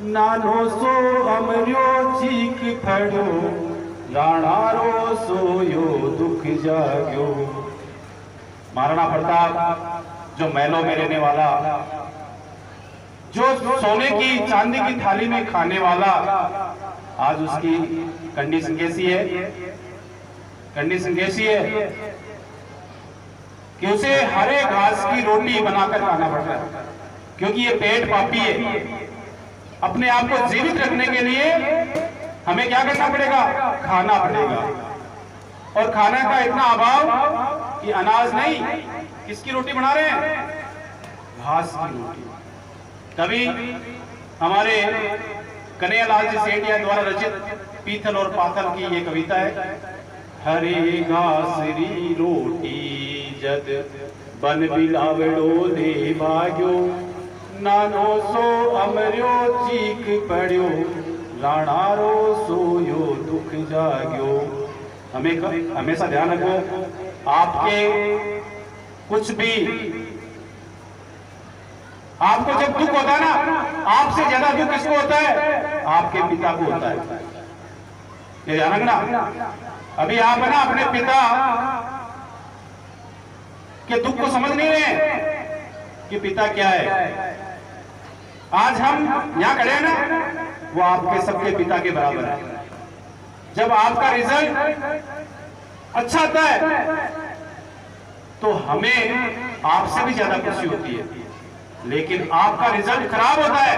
नानो सो अमर्यो चीक फड़ो, राणारो सोयो दुख जाग्यो। महाराणा प्रताप जो महलों में रहने वाला, जो सोने की चांदी की थाली में खाने वाला, आज उसकी कंडीशन कैसी है? कंडीशन कैसी है कि उसे हरे घास की रोटी बनाकर खाना पड़ रहा है, क्योंकि ये पेट पापी है। अपने आप को जीवित रखने के लिए हमें क्या करना पड़ेगा? खाना पड़ेगा। और खाने का इतना अभाव कि अनाज नहीं, किसकी रोटी बना रहे हैं? घास की रोटी। तभी हमारे कन्हैयालाल जी सेठिया द्वारा रचित पीतल और पातल की ये कविता है। हरे घास री रोटी जद बन बिलावड़ो ले भाग्यो, नानो सो अमर्यो चीक पड़्यो, राणारो सोयो दुख जाग्यो। हमें हमेशा ध्यान रखो, आपके कुछ भी, आपको जब दुख होता है ना, आपसे ज्यादा दुख किसको होता है? आपके पिता को होता है। ये ध्यान रखना। अभी आप है ना अपने पिता के दुख को समझ नहीं रहे कि पिता क्या है। आज हम यहां खड़े हैं ना, वो आपके सबके पिता के बराबर है। जब आपका रिजल्ट अच्छा आता है तो हमें आपसे भी ज्यादा खुशी होती है, लेकिन आपका रिजल्ट खराब होता है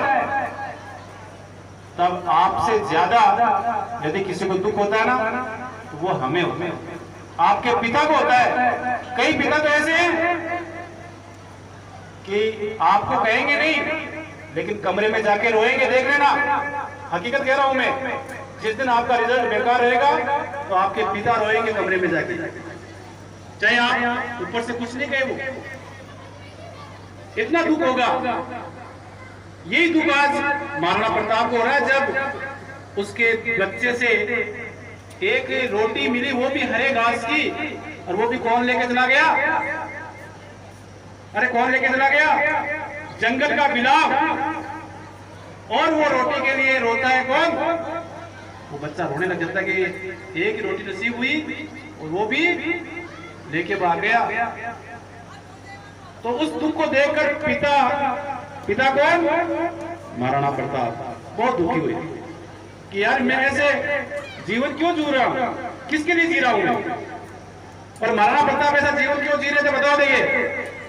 तब आपसे ज्यादा यदि किसी को दुख होता है ना, तो वो हमें होता है, आपके पिता को होता है। कई पिता तो ऐसे हैं कि आपको कहेंगे नहीं, लेकिन कमरे में जाके रोएंगे, देख लेना। हकीकत कह रहा हूं मैं, जिस दिन आपका रिजल्ट बेकार रहेगा तो आपके पिता रोएंगे कमरे में जाके, चाहे आप ऊपर से कुछ नहीं कहे, वो इतना दुख होगा। यही दुख आज महाराणा प्रताप को हो रहा है, जब उसके बच्चे से एक रोटी मिली, वो भी हरे घास की, और वो भी कौन लेके चला गया? अरे कौन लेके चला गया? जंगल का बिलाव। और वो रोटी के लिए रोता है कौन? वो बच्चा रोने लग जाता है कि एक ही रोटी नसीब हुई और वो भी लेके भाग गया। तो उस दुख को देखकर पिता कौन? महाराणा प्रताप बहुत दुखी हुए कि यार मैं ऐसे जीवन क्यों जी रहा हूं, किसके लिए जी रहा हूं मैं? और महाराणा प्रताप ऐसा जीवन क्यों जी रहे थे बता देंगे?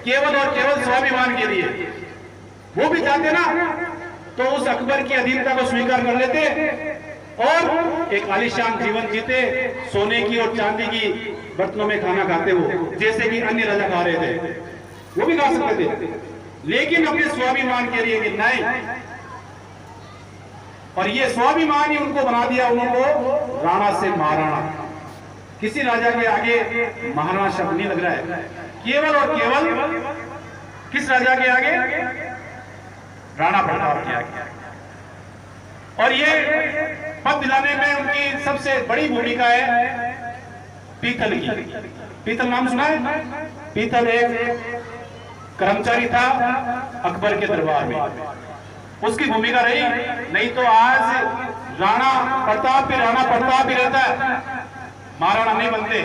केवल और केवल स्वाभिमान के लिए। वो भी चाहते ना तो उस अकबर की अधीनता को स्वीकार कर लेते और एक आलीशान जीवन जीते, सोने की और चांदी की बर्तनों में खाना खाते हो, जैसे कि अन्य राजा खा रहे थे, वो भी खा सकते थे, लेकिन अपने स्वाभिमान के लिए नहीं। और ये स्वाभिमान ही उनको बना दिया उनको राणा से महाराणा। किसी राजा के आगे महाराणा शब्द नहीं लग रहा है, केवल और केवल किस राजा के आगे? राणा प्रताप के आगे। और ये पद दिलाने में उनकी सबसे बड़ी भूमिका है पीतल की। पीतल नाम सुना है? पीतल एक कर्मचारी था अकबर के दरबार में, उसकी भूमिका रही। नहीं तो आज राणा प्रताप भी रहता है, महाराणा नहीं बनते।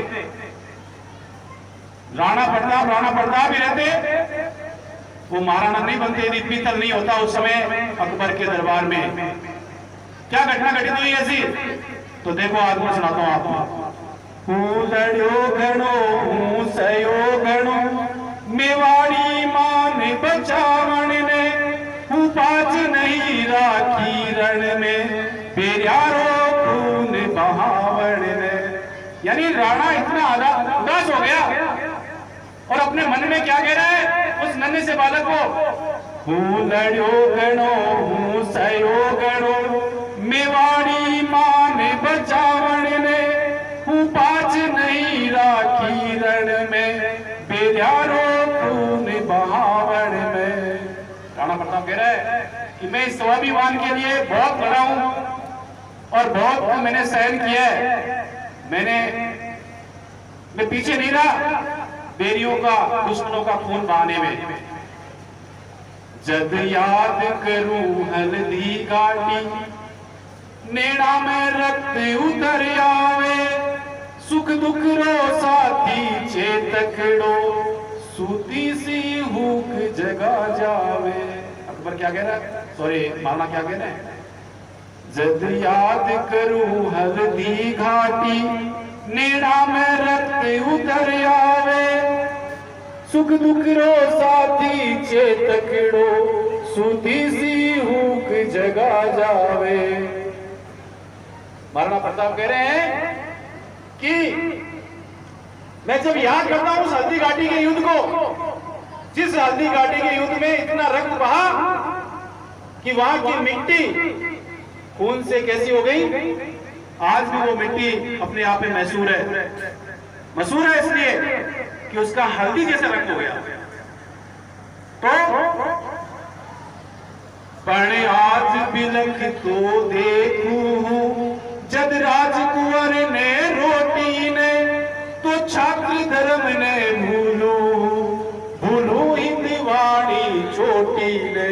राणा प्रताप ही रहते, वो महाराणा नहीं बनते यदि पीतल नहीं होता उस समय अकबर के दरबार में। क्या घटना घटित हुई ऐसी? तो देखो आज मैं सुनाता हूं आपको। लड़ो घणो सयो घणो, मेवाड़ी मान बचावण ने, पाच नहीं राखी रण में, बेरियारो खून बहावण ने। यानी राणा इतना उदास हो गया और अपने मन में क्या कह रहा है उस नन्हे से बालक को? लड़ो गणो सयो गणो, मेवाड़ी मान बचावण ने, पाच नहीं राखी रण में, बेरियारो खून बहावण में। राणा प्रताप कह रहा है कि मैं इस स्वाभिमान के लिए बहुत लड़ा हूं और बहुत मैंने सहन किया है। मैं पीछे नहीं रहा बैरियों का, दुश्मनों का खून बहाने में। जद याद करूं हल्दी घाटी, नेड़ा में रक्त उतर आवे, सुख दुख रो साथी चेतकड़ो, सूती सी हुक जगा जावे। अकबर क्या कह रहा है, सॉरी महाराणा क्या कह रहे हैं, जद याद करूं हल्दी घाटी, नेड़ा में रक्त उतर आवे, सुख दुख रो साथी चेतकड़ो, सूती सी हुक जगा जावे। महाराणा प्रताप कह रहे हैं कि मैं जब याद करता हूं उस हल्दी घाटी के युद्ध को, जिस हल्दी घाटी के युद्ध में इतना रक्त बहा कि वहां की मिट्टी खून से कैसी हो गई, आज भी वो मिट्टी अपने आप में मशहूर है। मशहूर है इसलिए कि उसका हल्दी जैसा रंग हो गया। तो पण आज बिलख तो देखूं, जद राजकुंवर ने रोटी ने, तो छात्र धर्म ने भूलू, भूलू हिंदवाणी चोटी ने।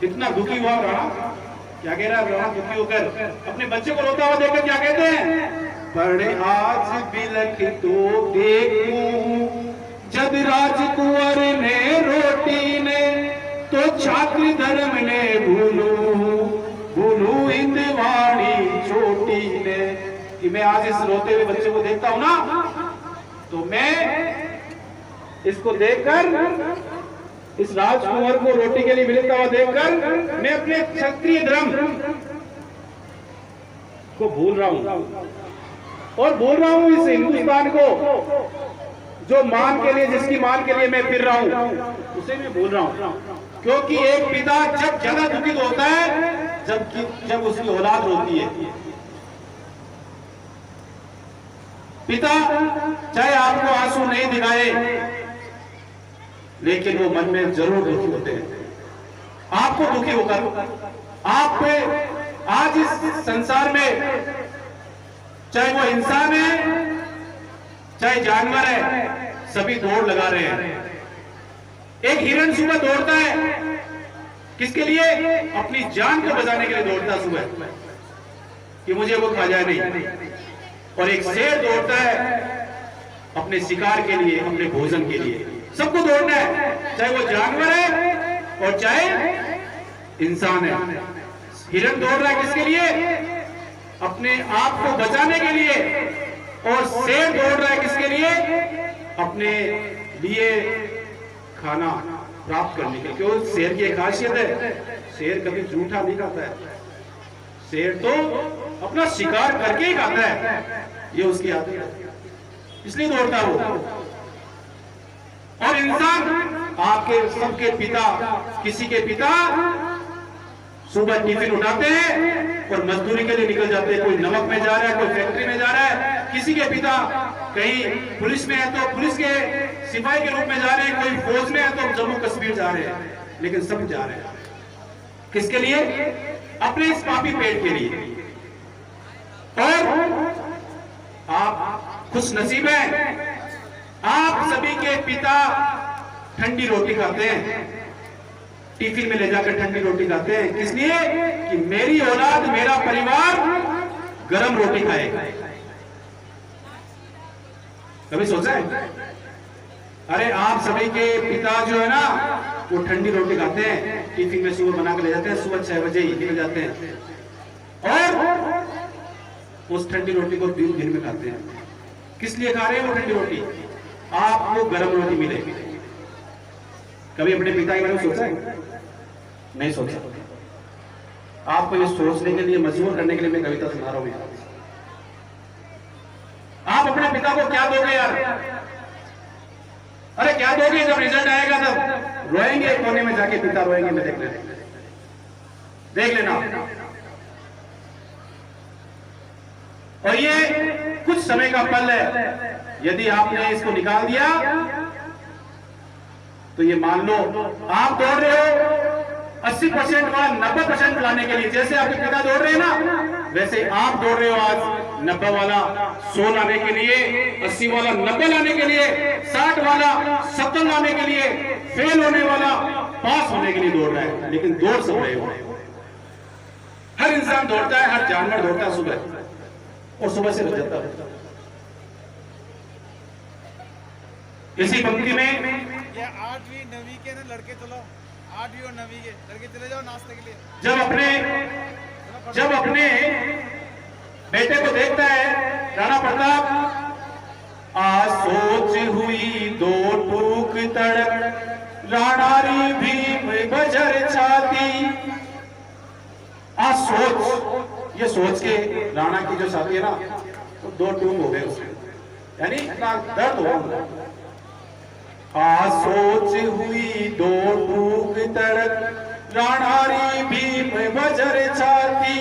इतना दुखी हुआ राणा, क्या कह रहा है राणा दुखी होकर, अपने बच्चे को रोता हुआ देखकर क्या कहते हैं, पर आज बिलख तो देखूं, जद राजकुंवर ने रोटी ने, तो छात्र धर्म ने भूलू, भूलू हिंदवाणी चोटी ने। कि मैं आज इस रोते हुए बच्चे को देखता हूं ना, तो मैं इसको देखकर, इस राजकुंवर को रोटी के लिए मिलता हुआ देखकर, मैं अपने क्षत्रिय धर्म को भूल रहा हूं, और बोल रहा हूं इस हिंदुस्तान को जो मान के लिए, जिसकी मान के लिए मैं फिर रहा हूं, उसे मैं भूल रहा हूं। क्योंकि एक पिता जब ज्यादा दुखित होता है जब उसकी औलाद रोती है। पिता चाहे आपको आंसू नहीं दिखाए, लेकिन वो मन में जरूर दुखी होते हैं। आपको दुखी होकर, आप आज इस संसार में चाहे वो इंसान है चाहे जानवर है, सभी दौड़ लगा रहे हैं। एक हिरण सुबह दौड़ता है, किसके लिए, अपनी जान को बचाने के लिए दौड़ता है सुबह, कि मुझे वो खा जाए नहीं। और एक शेर दौड़ता है अपने शिकार के लिए, अपने भोजन के लिए। सबको दौड़ना है, चाहे वो जानवर है और चाहे इंसान है। हिरण दौड़ रहा है किसके लिए, अपने आप को बचाने के लिए, और शेर दौड़ रहा है किसके लिए, अपने लिए खाना प्राप्त करने के लिए। क्यों, शेर की एक खासियत है, शेर कभी झूठा नहीं खाता है, शेर तो अपना शिकार करके ही खाता है, ये उसकी आदत है, इसलिए दौड़ता वो। और इंसान, आपके सबके पिता, किसी के पिता सुबह टिफिन उठाते हैं और मजदूरी के लिए निकल जाते हैं। कोई नमक में जा रहा है, कोई फैक्ट्री में जा रहा है, किसी के पिता कहीं पुलिस में है तो पुलिस के सिपाही के रूप में जा रहे हैं, कोई फौज में है तो जम्मू कश्मीर जा रहे हैं, लेकिन सब जा रहे हैं किसके लिए, अपने इस पापी पेट के लिए। और आप खुश नसीब हैं, आप सभी के पिता ठंडी रोटी खाते हैं, टिफिन में ले जाकर ठंडी रोटी खाते हैं, किस लिए, कि मेरी औलाद, मेरा परिवार गरम रोटी खाएगा। कभी सोचा है? अरे आप सभी के पिता जो है ना, वो ठंडी रोटी खाते हैं, टिफिन में सुबह बना के ले जाते हैं, सुबह 6 बजे ही निकल जाते हैं, और उस ठंडी रोटी को दिन में खाते हैं। किस लिए खा रहे हैं वो ठंडी रोटी, आपको गरम रोटी मिलेगी। कभी अपने पिता के बारे में सोचा है? नहीं सोचा। आपको ये सोचने के लिए, मजबूर करने के लिए मैं कविता सुना रहा हूं। आप अपने पिता को क्या दोगे यार? अरे क्या दोगे, जब रिजल्ट आएगा तब रोएंगे, कोने में जाके पिता रोएंगे, मैं देख लेना। और ये कुछ समय का पल है, यदि आपने इसको निकाल दिया तो ये मान लो आप दौड़ रहे हो, 80% वाला 90% लाने के लिए, जैसे आपके पिता दौड़ रहे हैं ना, वैसे आप दौड़ रहे हो आज 90 वाला 100 लाने के लिए, 80 वाला 90 लाने के लिए, 60 वाला 70 लाने के लिए, फेल होने वाला पास होने के लिए दौड़ रहा है। लेकिन दौड़ सब रहे हो। हर इंसान दौड़ता है, हर जानवर दौड़ता है सुबह, और सुबह से रुक जाता है। इसी पंक्ति में ये 8वीं 9वीं के ना लड़के चलो, 8वीं और 9वीं के लड़के चले जाओ नाश्ते के लिए। जब अपने बेटे को देखता है राणा प्रताप, आ सोच हुई दो टूक तड़क, राणारी भीम बजर छाती। आ सोच, ये सोच के राणा की जो छाती है ना, तो 2 टूक हो गए उसमें, यानी इतना दर्द हो। आ सोच हुई 2 टूक तड़क, राणारी भीम बजर छाती।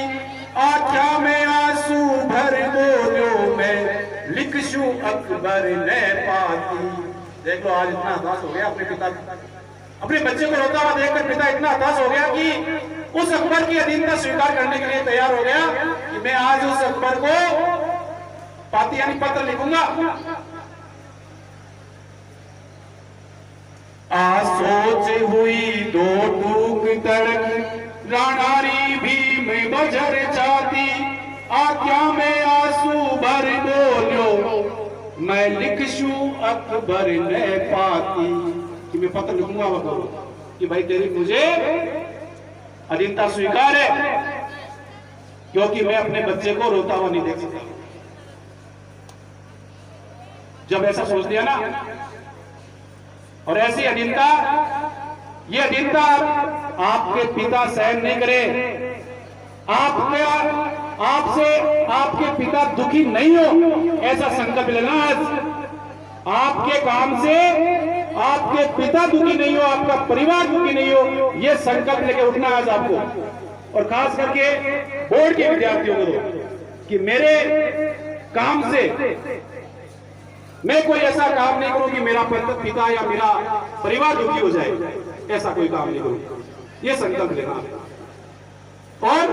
आख्या में आंसू भर बोलो, मैं लिखशू अकबर ने पाती। देख लो, आज इतना हताश हो गया अपने पिता, अपने बच्चे को रोता हुआ देखकर पिता इतना हताश हो गया कि उस अकबर की अधीनता स्वीकार करने के लिए तैयार हो गया कि मैं आज उस अकबर को पाती यानी पत्र लिखूंगा। आ सोच हुई 2 टूक तड़क, राणारी भीम बजर छाती। आख्या में आंसू भर बोलो, मैं लिखशू अकबर ने पाती। कि मैं पत्र लिखूंगा वक्त कि भाई तेरी मुझे अधीनता स्वीकार है, क्योंकि मैं अपने बच्चे को रोता हुआ नहीं देख सकता। जब ऐसा सोच लिया ना, और ऐसी अधीनता, ये अधीनता आपके पिता सहन नहीं करे, आपसे आपके पिता दुखी नहीं हो, ऐसा संकल्प लेना आज। आपके काम से आपके पिता दुखी नहीं हो, आपका परिवार दुखी नहीं हो, यह संकल्प लेके उठना आज आपको। और खास करके बोर्ड के विद्यार्थियों को कि मेरे काम से मैं कोई ऐसा काम नहीं करूं कि मेरा पिता या मेरा परिवार दुखी हो जाए, ऐसा कोई काम नहीं करूं, यह संकल्प लेना। और